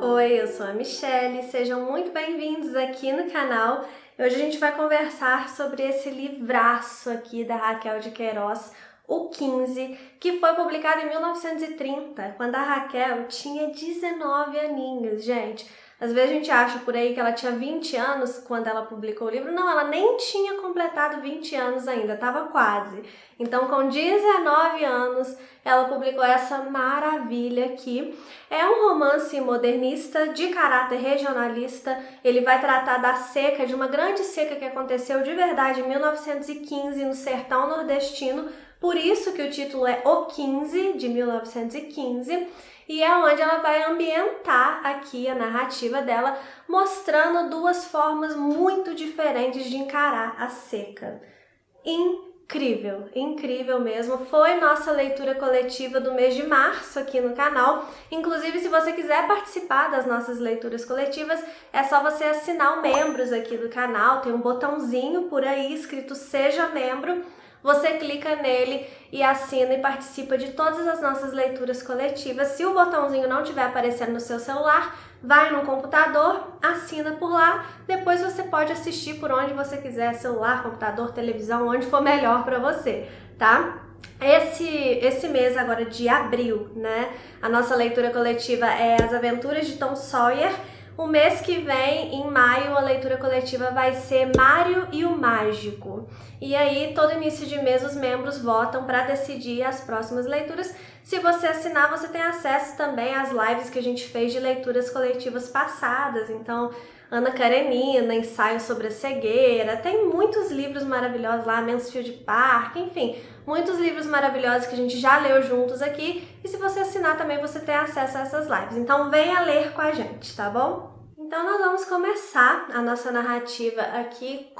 Oi, eu sou a Michelle, sejam muito bem-vindos aqui no canal. Hoje a gente vai conversar sobre esse livraço aqui da Raquel de Queiroz, O 15, que foi publicado em 1930, quando a Raquel tinha 19 aninhos, gente. Às vezes a gente acha por aí que ela tinha 20 anos quando ela publicou o livro. Não, ela nem tinha completado 20 anos ainda, estava quase. Então, com 19 anos, ela publicou essa maravilha aqui. É um romance modernista de caráter regionalista. Ele vai tratar da seca, de uma grande seca que aconteceu de verdade em 1915 no sertão nordestino. Por isso que o título é O 15, de 1915. E é onde ela vai ambientar aqui a narrativa dela, mostrando duas formas muito diferentes de encarar a seca. Incrível, incrível mesmo. Foi nossa leitura coletiva do mês de março aqui no canal. Inclusive, se você quiser participar das nossas leituras coletivas, é só você assinar o membros aqui do canal. Tem um botãozinho por aí escrito Seja Membro. Você clica nele e assina e participa de todas as nossas leituras coletivas. Se o botãozinho não estiver aparecendo no seu celular, vai no computador, assina por lá, depois você pode assistir por onde você quiser, celular, computador, televisão, onde for melhor para você, tá? Esse mês agora de abril, né, a nossa leitura coletiva é As Aventuras de Tom Sawyer. O mês que vem, em maio, a leitura coletiva vai ser Mário e o Mágico. E aí, todo início de mês, os membros votam para decidir as próximas leituras. Se você assinar, você tem acesso também às lives que a gente fez de leituras coletivas passadas. Então, Ana Karenina, Ensaio sobre a Cegueira, tem muitos livros maravilhosos lá, Mansfield Park, enfim, muitos livros maravilhosos que a gente já leu juntos aqui. E se você assinar também, você tem acesso a essas lives. Então, venha ler com a gente, tá bom? Então nós vamos começar a nossa narrativa aqui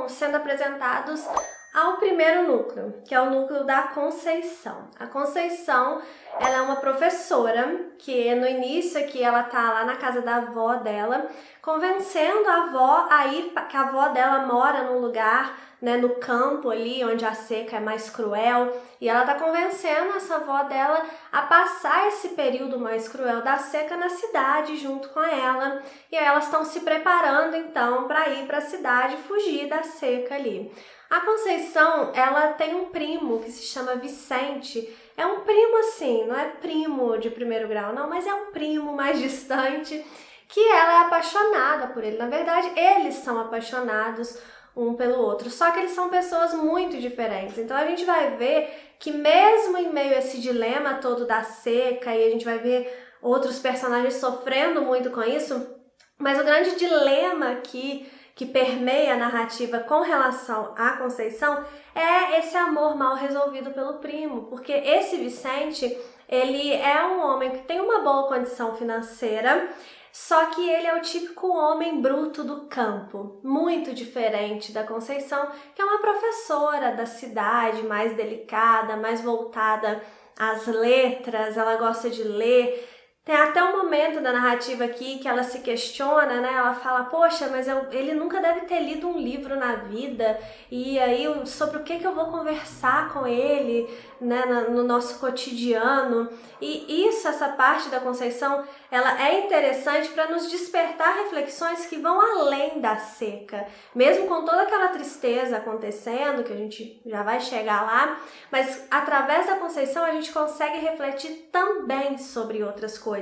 sendo apresentados ao primeiro núcleo, que é o núcleo da Conceição. A Conceição, ela é uma professora que no início aqui ela tá lá na casa da avó dela, convencendo a avó a ir, que a avó dela mora num lugar, né, no campo ali, onde a seca é mais cruel, e ela tá convencendo essa avó dela a passar esse período mais cruel da seca na cidade junto com ela, e aí elas estão se preparando então para ir para a cidade, fugir da seca ali. A Conceição, ela tem um primo que se chama Vicente. É um primo assim, não é primo de primeiro grau não, mas é um primo mais distante, que ela é apaixonada por ele. Na verdade, eles são apaixonados um pelo outro, só que eles são pessoas muito diferentes. Então a gente vai ver que mesmo em meio a esse dilema todo da seca, e a gente vai ver outros personagens sofrendo muito com isso, mas o grande dilema aqui que permeia a narrativa com relação à Conceição é esse amor mal resolvido pelo primo, porque esse Vicente, ele é um homem que tem uma boa condição financeira, só que ele é o típico homem bruto do campo, muito diferente da Conceição, que é uma professora da cidade, mais delicada, mais voltada às letras, ela gosta de ler. Tem até um momento da narrativa aqui que ela se questiona, né? Ela fala, poxa, mas ele nunca deve ter lido um livro na vida, e aí sobre o que eu vou conversar com ele, né, no nosso cotidiano. E essa parte da Conceição, ela é interessante para nos despertar reflexões que vão além da seca. Mesmo com toda aquela tristeza acontecendo, que a gente já vai chegar lá, mas através da Conceição a gente consegue refletir também sobre outras coisas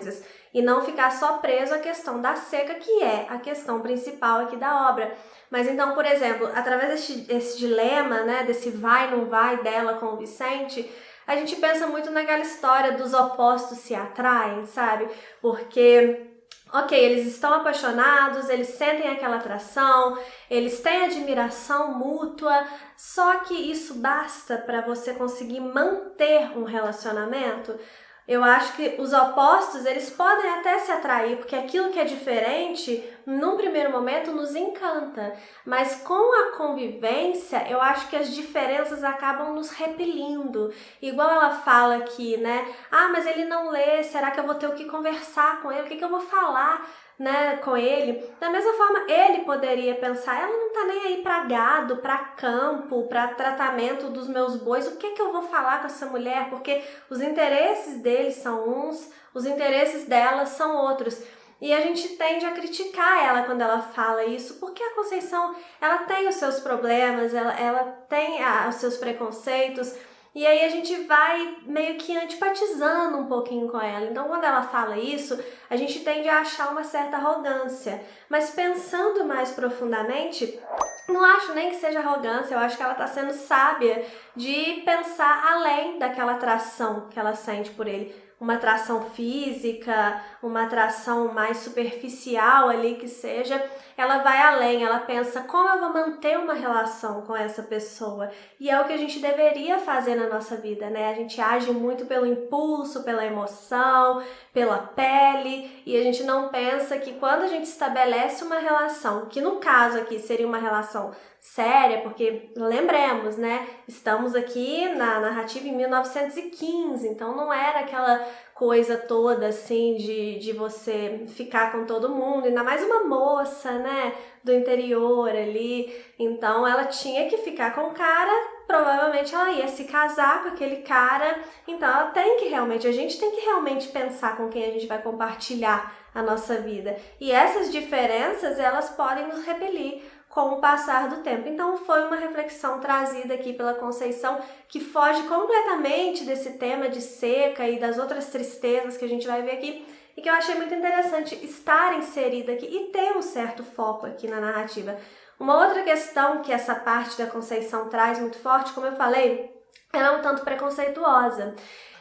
e não ficar só preso à questão da seca, que é a questão principal aqui da obra. Mas então, por exemplo, através desse dilema, né, desse vai não vai dela com o Vicente, a gente pensa muito naquela história dos opostos se atraem, sabe? Porque, ok, eles estão apaixonados, eles sentem aquela atração, eles têm admiração mútua, só que isso basta para você conseguir manter um relacionamento? Eu acho que os opostos, eles podem até se atrair, porque aquilo que é diferente, num primeiro momento, nos encanta. Mas com a convivência, eu acho que as diferenças acabam nos repelindo. Igual ela fala aqui, né? Ah, mas ele não lê, será que eu vou ter o que conversar com ele? O que eu vou falar, né, com ele? Da mesma forma, ele poderia pensar, ela não tá nem aí para gado, para campo, para tratamento dos meus bois, o que eu vou falar com essa mulher? Porque os interesses deles são uns, os interesses dela são outros. E a gente tende a criticar ela quando ela fala isso, porque a Conceição, ela tem os seus problemas, ela tem os seus preconceitos, e aí a gente vai meio que antipatizando um pouquinho com ela. Então, quando ela fala isso, a gente tende a achar uma certa arrogância. Mas pensando mais profundamente, não acho nem que seja arrogância, eu acho que ela está sendo sábia de pensar além daquela atração que ela sente por ele. Uma atração física, uma atração mais superficial ali que seja, ela vai além, ela pensa como eu vou manter uma relação com essa pessoa. E é o que a gente deveria fazer na nossa vida, né? A gente age muito pelo impulso, pela emoção, pela pele, e a gente não pensa que quando a gente estabelece uma relação, que no caso aqui seria uma relação séria, porque lembremos, né? Estamos aqui na narrativa em 1915, então não era aquela coisa toda assim de você ficar com todo mundo, ainda mais uma moça, né, do interior ali. Então ela tinha que ficar com o cara, provavelmente ela ia se casar com aquele cara. Então ela tem que realmente, a gente tem que realmente pensar com quem a gente vai compartilhar a nossa vida. E essas diferenças, elas podem nos repelir com o passar do tempo. Então foi uma reflexão trazida aqui pela Conceição que foge completamente desse tema de seca e das outras tristezas que a gente vai ver aqui, e que eu achei muito interessante estar inserida aqui e ter um certo foco aqui na narrativa. Uma outra questão que essa parte da Conceição traz muito forte, como eu falei, ela é um tanto preconceituosa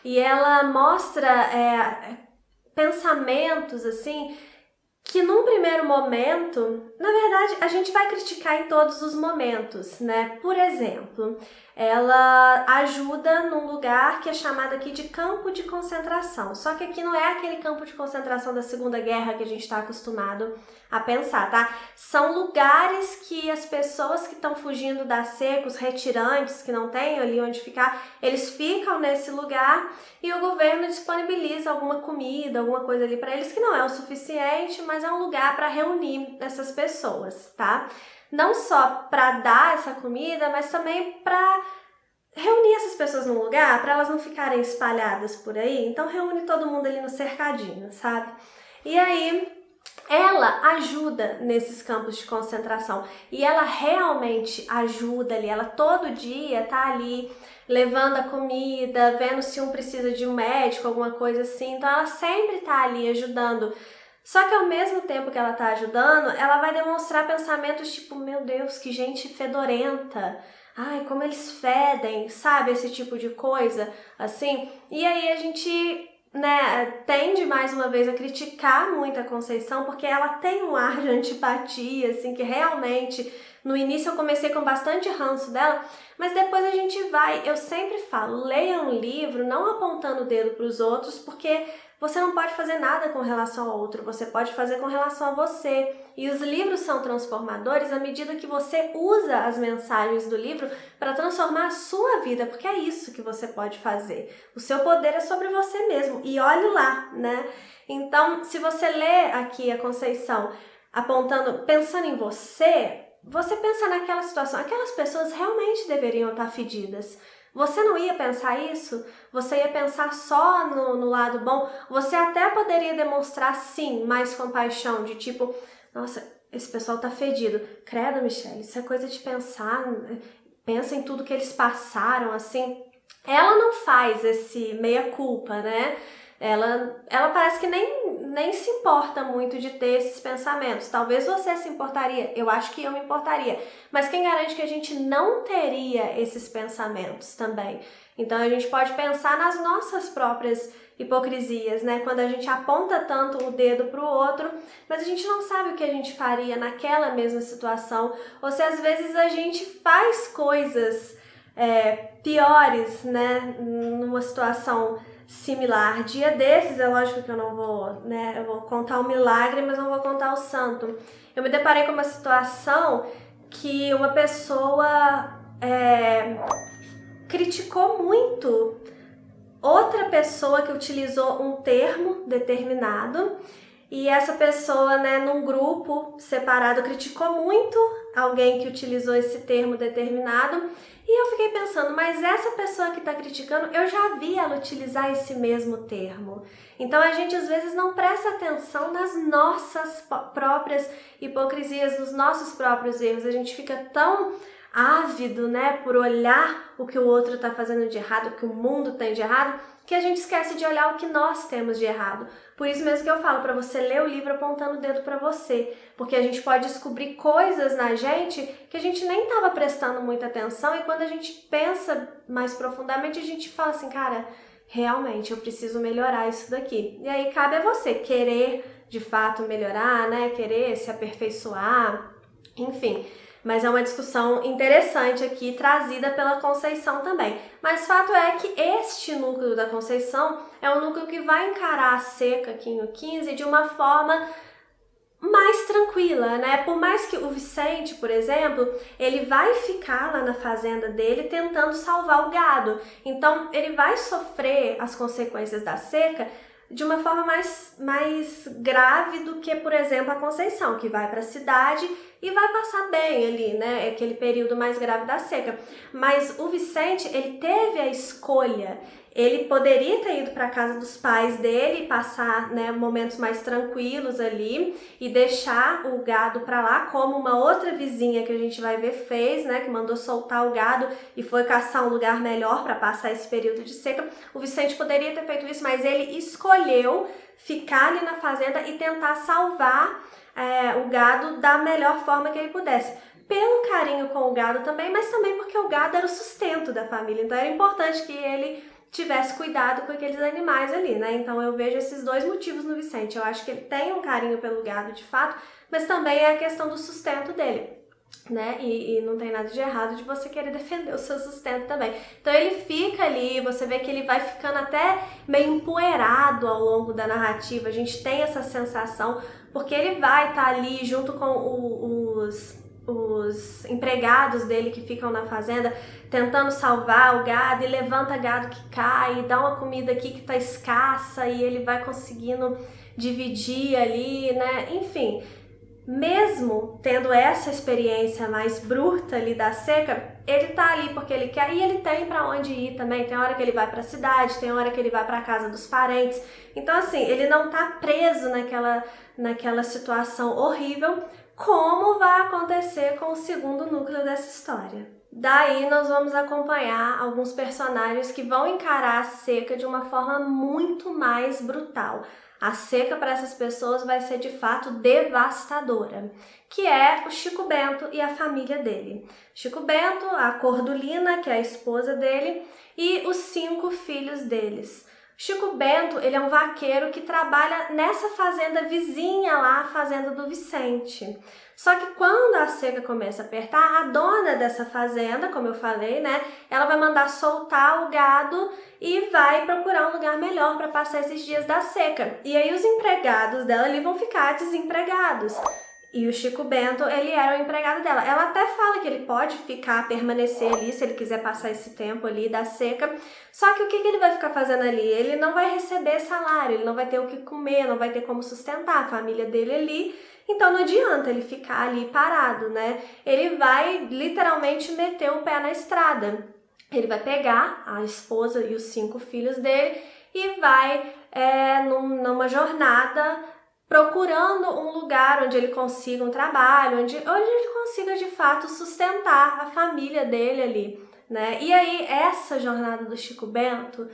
e ela mostra pensamentos assim que num primeiro momento, na verdade, a gente vai criticar em todos os momentos, né? Por exemplo, ela ajuda num lugar que é chamado aqui de campo de concentração. Só que aqui não é aquele campo de concentração da Segunda Guerra que a gente está acostumado a pensar, tá? São lugares que as pessoas que estão fugindo da seca, os retirantes que não têm ali onde ficar, eles ficam nesse lugar e o governo disponibiliza alguma comida, alguma coisa ali para eles que não é o suficiente, mas é um lugar para reunir essas pessoas, tá? Não só para dar essa comida, mas também para reunir essas pessoas num lugar, para elas não ficarem espalhadas por aí. Então reúne todo mundo ali no cercadinho, sabe? E aí ela ajuda nesses campos de concentração e ela realmente ajuda ali, ela todo dia tá ali levando a comida, vendo se um precisa de um médico, alguma coisa assim, então ela sempre tá ali ajudando. Só que ao mesmo tempo que ela tá ajudando, ela vai demonstrar pensamentos tipo, meu Deus, que gente fedorenta, ai, como eles fedem, sabe, esse tipo de coisa, assim, e aí a gente, né, tende mais uma vez a criticar muito a Conceição, porque ela tem um ar de antipatia, assim, que realmente, no início eu comecei com bastante ranço dela, mas depois a gente vai, eu sempre falo, leia um livro não apontando o dedo para os outros, porque você não pode fazer nada com relação ao outro, você pode fazer com relação a você. E os livros são transformadores à medida que você usa as mensagens do livro para transformar a sua vida, porque é isso que você pode fazer. O seu poder é sobre você mesmo, e olhe lá, né? Então, se você lê aqui a Conceição apontando, pensando em você, você pensa naquela situação, aquelas pessoas realmente deveriam estar fedidas. Você não ia pensar isso? Você ia pensar só no lado bom? Você até poderia demonstrar, sim, mais compaixão, de tipo, nossa, esse pessoal tá fedido. Credo, Michelle, isso é coisa de pensar, pensa em tudo que eles passaram, assim. Ela não faz esse meia-culpa, né? Ela parece que nem se importa muito de ter esses pensamentos. Talvez você se importaria, eu acho que eu me importaria. Mas quem garante que a gente não teria esses pensamentos também? Então a gente pode pensar nas nossas próprias hipocrisias, né? Quando a gente aponta tanto o dedo para o outro, mas a gente não sabe o que a gente faria naquela mesma situação. Ou se às vezes a gente faz coisas piores, né? Numa situação similar. Dia desses, é lógico que eu não vou, né, eu vou contar o milagre, mas não vou contar o santo. Eu me deparei com uma situação que uma pessoa criticou muito outra pessoa que utilizou um termo determinado, e essa pessoa, né, num grupo separado, criticou muito alguém que utilizou esse termo determinado, e eu fiquei pensando, mas essa pessoa que está criticando, eu já vi ela utilizar esse mesmo termo. Então a gente às vezes não presta atenção nas nossas próprias hipocrisias, nos nossos próprios erros. A gente fica tão ávido, né, por olhar o que o outro está fazendo de errado, o que o mundo tem de errado, que a gente esquece de olhar o que nós temos de errado. Por isso mesmo que eu falo para você ler o livro apontando o dedo para você, porque a gente pode descobrir coisas na gente que a gente nem estava prestando muita atenção, e quando a gente pensa mais profundamente, a gente fala assim, cara, realmente eu preciso melhorar isso daqui. E aí cabe a você querer de fato melhorar, né, querer se aperfeiçoar, enfim. Mas é uma discussão interessante aqui, trazida pela Conceição também. Mas fato é que este núcleo da Conceição é um núcleo que vai encarar a seca aqui no 15 de uma forma mais tranquila, né? Por mais que o Vicente, por exemplo, ele vai ficar lá na fazenda dele tentando salvar o gado. Então, ele vai sofrer as consequências da seca de uma forma mais grave do que, por exemplo, a Conceição, que vai para a cidade e vai passar bem ali, né? Aquele período mais grave da seca. Mas o Vicente, ele teve a escolha. Ele poderia ter ido para a casa dos pais dele e passar, né, momentos mais tranquilos ali e deixar o gado para lá, como uma outra vizinha que a gente vai ver fez, né, que mandou soltar o gado e foi caçar um lugar melhor para passar esse período de seca. O Vicente poderia ter feito isso, mas ele escolheu ficar ali na fazenda e tentar salvar o gado da melhor forma que ele pudesse. Pelo carinho com o gado também, mas também porque o gado era o sustento da família, então era importante que ele tivesse cuidado com aqueles animais ali, né? Então eu vejo esses dois motivos no Vicente. Eu acho que ele tem um carinho pelo gado de fato, mas também é a questão do sustento dele, né? E não tem nada de errado de você querer defender o seu sustento também. Então ele fica ali, você vê que ele vai ficando até meio empoeirado ao longo da narrativa. A gente tem essa sensação, porque ele vai estar ali junto com os empregados dele que ficam na fazenda tentando salvar o gado, e levanta gado que cai, dá uma comida aqui que tá escassa e ele vai conseguindo dividir ali, né? Enfim, mesmo tendo essa experiência mais bruta ali da seca, ele tá ali porque ele quer, e ele tem para onde ir também. Tem hora que ele vai para a cidade, tem hora que ele vai para a casa dos parentes. Então assim, ele não tá preso naquela situação horrível, como vai acontecer com o segundo núcleo dessa história. Daí nós vamos acompanhar alguns personagens que vão encarar a seca de uma forma muito mais brutal. A seca para essas pessoas vai ser de fato devastadora, que é o Chico Bento e a família dele. Chico Bento, a Cordulina, que é a esposa dele, e os 5 filhos deles. Chico Bento, ele é um vaqueiro que trabalha nessa fazenda vizinha lá, a fazenda do Vicente. Só que quando a seca começa a apertar, a dona dessa fazenda, como eu falei, né, ela vai mandar soltar o gado e vai procurar um lugar melhor para passar esses dias da seca. E aí os empregados dela ali vão ficar desempregados. E o Chico Bento, ele era o empregado dela. Ela até fala que ele pode permanecer ali, se ele quiser passar esse tempo ali da seca. Só que o que ele vai ficar fazendo ali? Ele não vai receber salário, ele não vai ter o que comer, não vai ter como sustentar a família dele ali. Então não adianta ele ficar ali parado, né? Ele vai literalmente meter o pé na estrada. Ele vai pegar a esposa e os 5 filhos dele e vai numa jornada procurando um lugar onde ele consiga um trabalho, onde ele consiga de fato sustentar a família dele ali, né? E aí essa jornada do Chico Bento,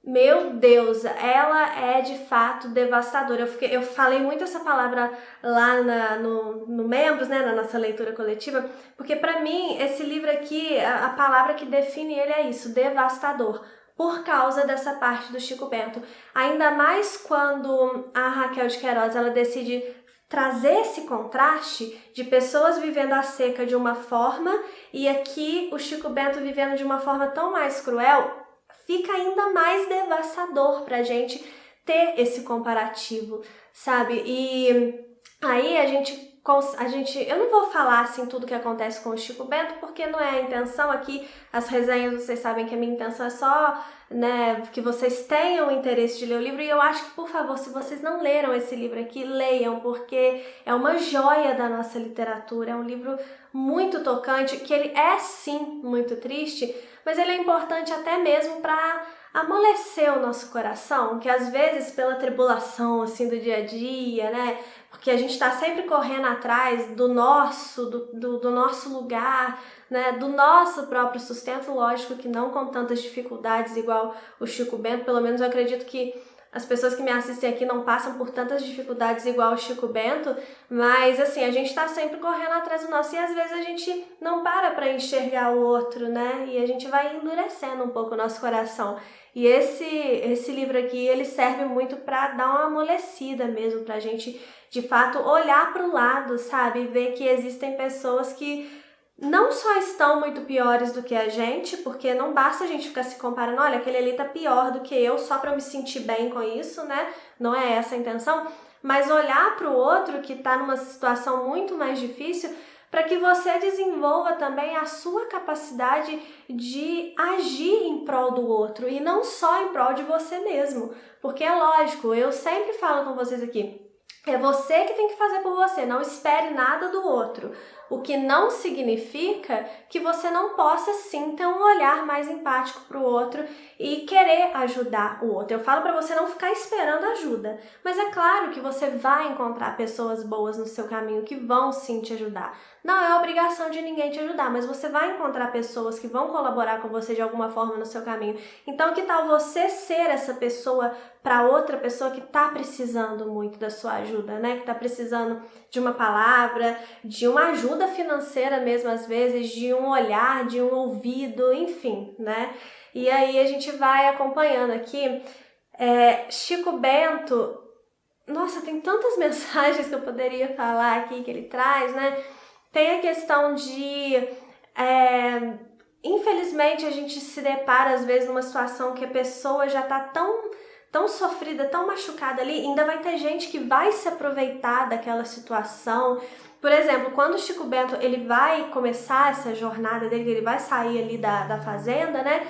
meu Deus, ela é de fato devastadora. Eu falei muito essa palavra lá no Membros, né, na nossa leitura coletiva, porque para mim esse livro aqui, a palavra que define ele é isso, devastador, por causa dessa parte do Chico Bento. Ainda mais quando a Raquel de Queiroz ela decide trazer esse contraste de pessoas vivendo a seca de uma forma e aqui o Chico Bento vivendo de uma forma tão mais cruel. Fica ainda mais devastador pra gente ter esse comparativo, sabe? E aí a gente eu não vou falar assim tudo que acontece com o Chico Bento, porque não é a intenção aqui. As resenhas, vocês sabem que a minha intenção é só, né, que vocês tenham interesse de ler o livro. E eu acho que, por favor, se vocês não leram esse livro aqui, leiam, porque é uma joia da nossa literatura. É um livro muito tocante, que ele é sim muito triste, mas ele é importante até mesmo para amolecer o nosso coração, que às vezes pela tribulação assim do dia a dia, né? Porque a gente está sempre correndo atrás do nosso lugar, né? Do nosso próprio sustento, lógico que não com tantas dificuldades igual o Chico Bento, pelo menos eu acredito que as pessoas que me assistem aqui não passam por tantas dificuldades igual o Chico Bento, mas assim, a gente tá sempre correndo atrás do nosso e às vezes a gente não para enxergar o outro, né? E a gente vai endurecendo um pouco o nosso coração. E esse livro aqui, ele serve muito para dar uma amolecida mesmo, pra gente, de fato, olhar para o lado, sabe? E ver que existem pessoas que não só estão muito piores do que a gente, porque não basta a gente ficar se comparando, olha, aquele ali tá pior do que eu só para eu me sentir bem com isso, né? Não é essa a intenção, mas olhar para o outro que tá numa situação muito mais difícil, para que você desenvolva também a sua capacidade de agir em prol do outro e não só em prol de você mesmo, porque é lógico, eu sempre falo com vocês aqui, é você que tem que fazer por você, não espere nada do outro. O que não significa que você não possa sim ter um olhar mais empático para o outro e querer ajudar o outro. Eu falo para você não ficar esperando ajuda, mas é claro que você vai encontrar pessoas boas no seu caminho que vão sim te ajudar. Não é obrigação de ninguém te ajudar, mas você vai encontrar pessoas que vão colaborar com você de alguma forma no seu caminho. Então, que tal você ser essa pessoa para outra pessoa que está precisando muito da sua ajuda, né? Que está precisando de uma palavra, de uma ajuda financeira mesmo às vezes, de um olhar, de um ouvido, enfim, né? E aí a gente vai acompanhando aqui. Chico Bento, nossa, tem tantas mensagens que eu poderia falar aqui que ele traz, né? Tem a questão de... infelizmente a gente se depara às vezes numa situação que a pessoa já tá tão sofrida, tão machucada ali, ainda vai ter gente que vai se aproveitar daquela situação. Por exemplo, quando o Chico Bento ele vai começar essa jornada dele, ele vai sair ali da fazenda, né?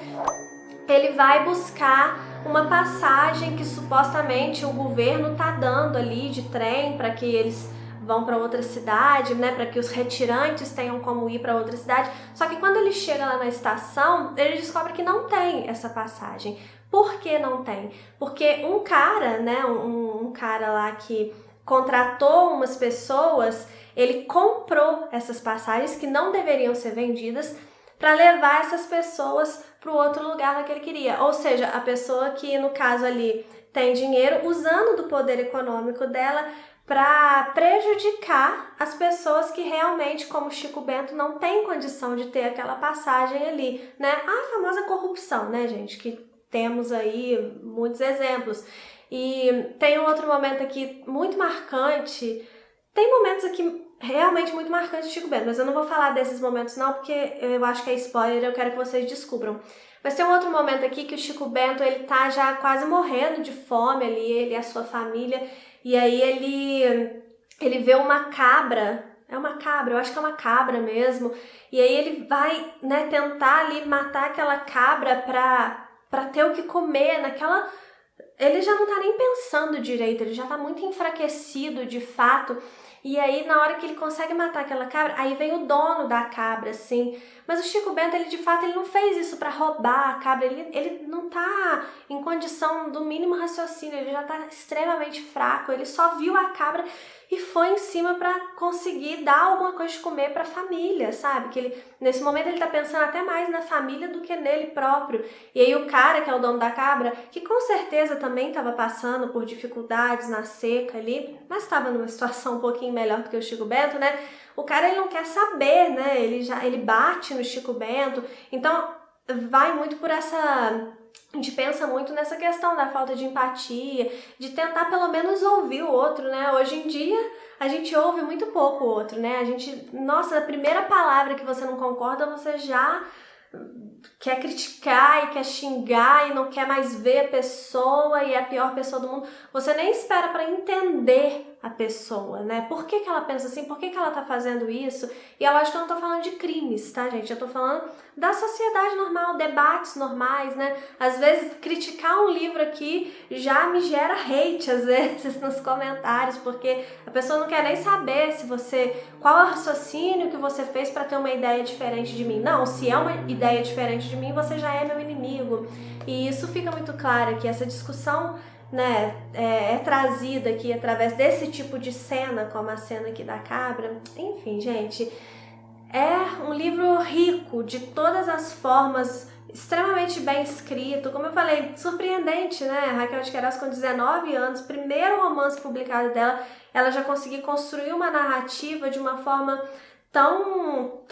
Ele vai buscar uma passagem que supostamente o governo tá dando ali de trem para que eles vão para outra cidade, né, para que os retirantes tenham como ir para outra cidade. Só que quando ele chega lá na estação, ele descobre que não tem essa passagem. Por que não tem? Porque um cara, né, um cara lá que contratou umas pessoas, ele comprou essas passagens que não deveriam ser vendidas para levar essas pessoas para o outro lugar que ele queria. Ou seja, a pessoa que, no caso ali, tem dinheiro, usando do poder econômico dela para prejudicar as pessoas que realmente, como Chico Bento, não tem condição de ter aquela passagem ali, né? A famosa corrupção, né, gente? Que temos aí muitos exemplos. E tem um outro momento aqui muito marcante. Tem momentos aqui realmente muito marcantes de Chico Bento, mas eu não vou falar desses momentos não, porque eu acho que é spoiler, eu quero que vocês descubram. Mas tem um outro momento aqui que o Chico Bento, ele tá já quase morrendo de fome ali, ele e a sua família, e aí ele vê uma cabra, é uma cabra, eu acho que é uma cabra mesmo, e aí ele vai, né, tentar ali matar aquela cabra pra ter o que comer naquela... Ele já não tá nem pensando direito, ele já tá muito enfraquecido de fato. E aí, na hora que ele consegue matar aquela cabra, aí vem o dono da cabra, assim. Mas o Chico Bento, ele de fato, ele não fez isso pra roubar a cabra, ele não tá em condição do mínimo raciocínio, ele já tá extremamente fraco, ele só viu a cabra e foi em cima pra conseguir dar alguma coisa de comer pra família, sabe? Que ele, nesse momento ele tá pensando até mais na família do que nele próprio. E aí o cara, que é o dono da cabra, que com certeza também estava passando por dificuldades na seca ali, mas estava numa situação um pouquinho melhor do que o Chico Bento, né? O cara, ele não quer saber, né? Ele bate no Chico Bento. Então, vai muito por essa... A gente pensa muito nessa questão da falta de empatia, de tentar pelo menos ouvir o outro, né? Hoje em dia, a gente ouve muito pouco o outro, né? A gente... Nossa, a primeira palavra que você não concorda, você já... quer criticar e quer xingar e não quer mais ver a pessoa e é a pior pessoa do mundo. Você nem espera para entender a pessoa, né? Por que ela pensa assim? Por que ela tá fazendo isso? E eu acho que eu não tô falando de crimes, tá, gente? Eu tô falando da sociedade normal, debates normais, né? Às vezes, criticar um livro aqui já me gera hate, às vezes, nos comentários, porque a pessoa não quer nem saber se você... qual é o raciocínio que você fez para ter uma ideia diferente de mim. Não, se é uma ideia diferente de mim, você já é meu inimigo. E isso fica muito claro, que essa discussão, né, é trazida aqui através desse tipo de cena, como a cena aqui da cabra. Enfim, gente, é um livro rico de todas as formas, extremamente bem escrito, como eu falei, surpreendente, né? Raquel de Queiroz, com 19 anos, primeiro romance publicado dela, ela já conseguiu construir uma narrativa de uma forma tão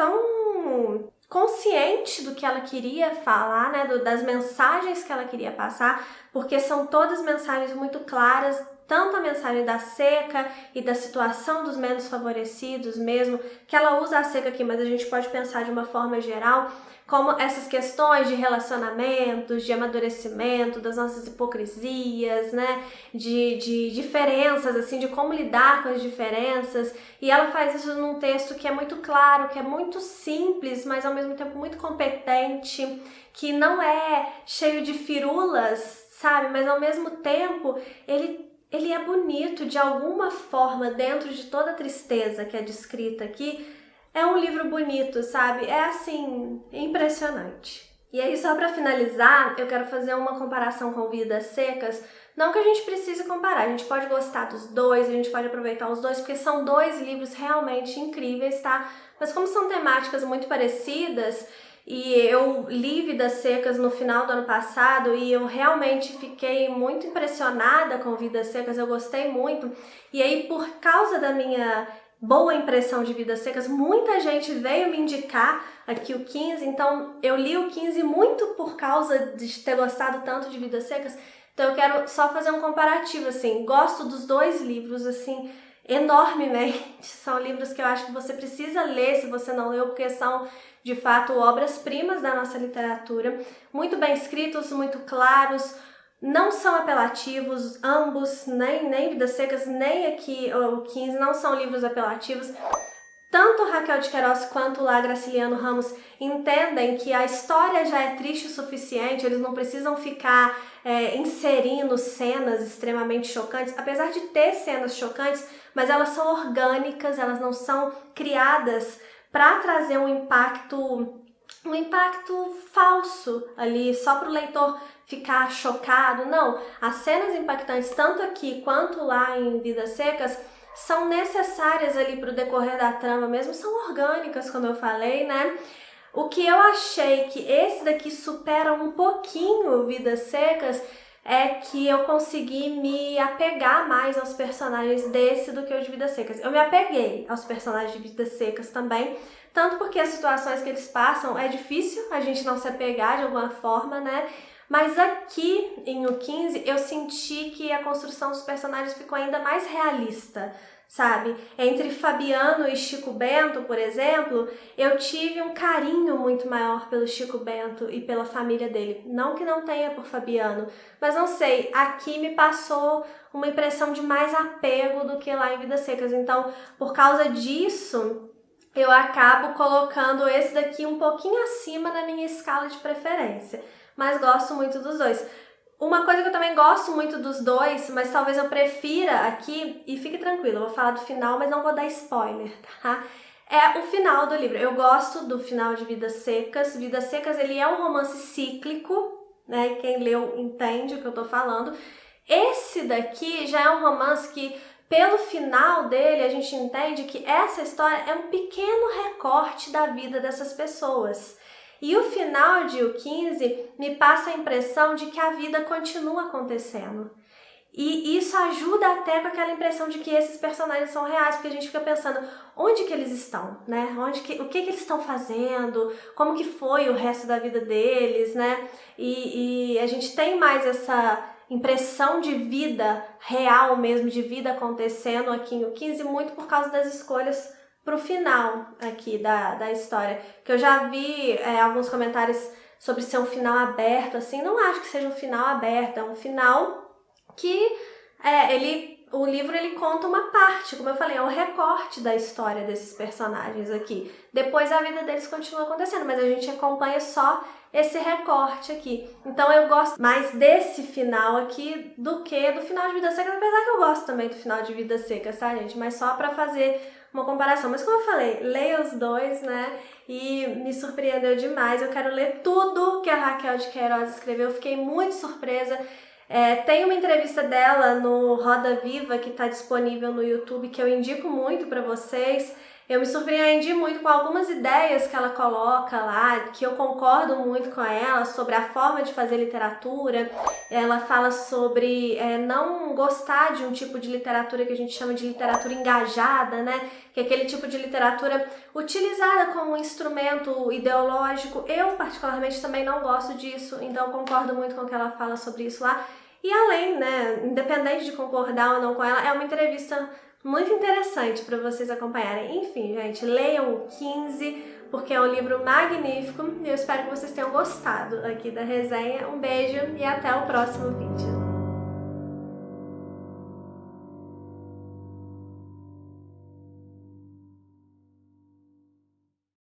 consciente do que ela queria falar, né, das mensagens que ela queria passar, porque são todas mensagens muito claras, tanto a mensagem da seca e da situação dos menos favorecidos mesmo, que ela usa a seca aqui, mas a gente pode pensar de uma forma geral, como essas questões de relacionamentos, de amadurecimento, das nossas hipocrisias, né, de diferenças, assim, de como lidar com as diferenças, e ela faz isso num texto que é muito claro, que é muito simples, mas ao mesmo tempo muito competente, que não é cheio de firulas, sabe, mas ao mesmo tempo ele é bonito de alguma forma, dentro de toda a tristeza que é descrita aqui. É um livro bonito, sabe? É assim, impressionante. E aí, só para finalizar, eu quero fazer uma comparação com Vidas Secas. Não que a gente precise comparar, a gente pode gostar dos dois, a gente pode aproveitar os dois, porque são dois livros realmente incríveis, tá? Mas como são temáticas muito parecidas, e eu li Vidas Secas no final do ano passado e eu realmente fiquei muito impressionada com Vidas Secas, eu gostei muito. E aí, por causa da minha boa impressão de Vidas Secas, muita gente veio me indicar aqui o 15, então eu li o 15 muito por causa de ter gostado tanto de Vidas Secas, então eu quero só fazer um comparativo, assim, gosto dos dois livros, assim, enormemente, são livros que eu acho que você precisa ler se você não leu, porque são, de fato, obras-primas da nossa literatura, muito bem escritos, muito claros, não são apelativos, ambos, nem Vidas Secas, nem aqui o 15, não são livros apelativos. Tanto Raquel de Queiroz quanto lá Graciliano Ramos entendem que a história já é triste o suficiente, eles não precisam ficar inserindo cenas extremamente chocantes, apesar de ter cenas chocantes, mas elas são orgânicas, elas não são criadas para trazer um impacto falso ali, só para o leitor ficar chocado. Não, as cenas impactantes, tanto aqui quanto lá em Vidas Secas, são necessárias ali para o decorrer da trama mesmo, são orgânicas, como eu falei, né? O que eu achei que esse daqui supera um pouquinho Vidas Secas é que eu consegui me apegar mais aos personagens desse do que o de Vidas Secas. Eu me apeguei aos personagens de Vidas Secas também, tanto porque as situações que eles passam é difícil a gente não se apegar de alguma forma, né? Mas aqui em O 15 eu senti que a construção dos personagens ficou ainda mais realista, sabe? Entre Fabiano e Chico Bento, por exemplo, eu tive um carinho muito maior pelo Chico Bento e pela família dele. Não que não tenha por Fabiano, mas não sei, aqui me passou uma impressão de mais apego do que lá em Vidas Secas. Então, por causa disso, eu acabo colocando esse daqui um pouquinho acima na minha escala de preferência. Mas gosto muito dos dois. Uma coisa que eu também gosto muito dos dois, mas talvez eu prefira aqui, e fique tranquilo, eu vou falar do final, mas não vou dar spoiler, tá? É o final do livro. Eu gosto do final de Vidas Secas. Vidas Secas, ele é um romance cíclico, né? Quem leu entende o que eu tô falando. Esse daqui já é um romance que, pelo final dele, a gente entende que essa história é um pequeno recorte da vida dessas pessoas. E o final de O 15 me passa a impressão de que a vida continua acontecendo. E isso ajuda até com aquela impressão de que esses personagens são reais, porque a gente fica pensando, onde que eles estão, né? O que eles estão fazendo? Como que foi o resto da vida deles, né? E a gente tem mais essa impressão de vida real mesmo, de vida acontecendo aqui em O 15, muito por causa das escolhas pro final aqui da história. Que eu já vi alguns comentários sobre ser um final aberto, assim, não acho que seja um final aberto, é um final que o livro ele conta uma parte, como eu falei, é um recorte da história desses personagens aqui. Depois a vida deles continua acontecendo, mas a gente acompanha só esse recorte aqui. Então eu gosto mais desse final aqui do que do final de Vidas Secas, apesar que eu gosto também do final de Vidas Secas, tá, gente? Mas só pra fazer uma comparação. Mas como eu falei, leia os dois, né? E me surpreendeu demais. Eu quero ler tudo que a Raquel de Queiroz escreveu. Eu fiquei muito surpresa. Tem uma entrevista dela no Roda Viva que está disponível no YouTube que eu indico muito para vocês. Eu me surpreendi muito com algumas ideias que ela coloca lá, que eu concordo muito com ela, sobre a forma de fazer literatura. Ela fala sobre não gostar de um tipo de literatura que a gente chama de literatura engajada, né? Que é aquele tipo de literatura utilizada como um instrumento ideológico. Eu, particularmente, também não gosto disso, então eu concordo muito com o que ela fala sobre isso lá. E além, né, independente de concordar ou não com ela, é uma entrevista muito interessante para vocês acompanharem. Enfim, gente, leiam o 15, porque é um livro magnífico e eu espero que vocês tenham gostado aqui da resenha. Um beijo e até o próximo vídeo.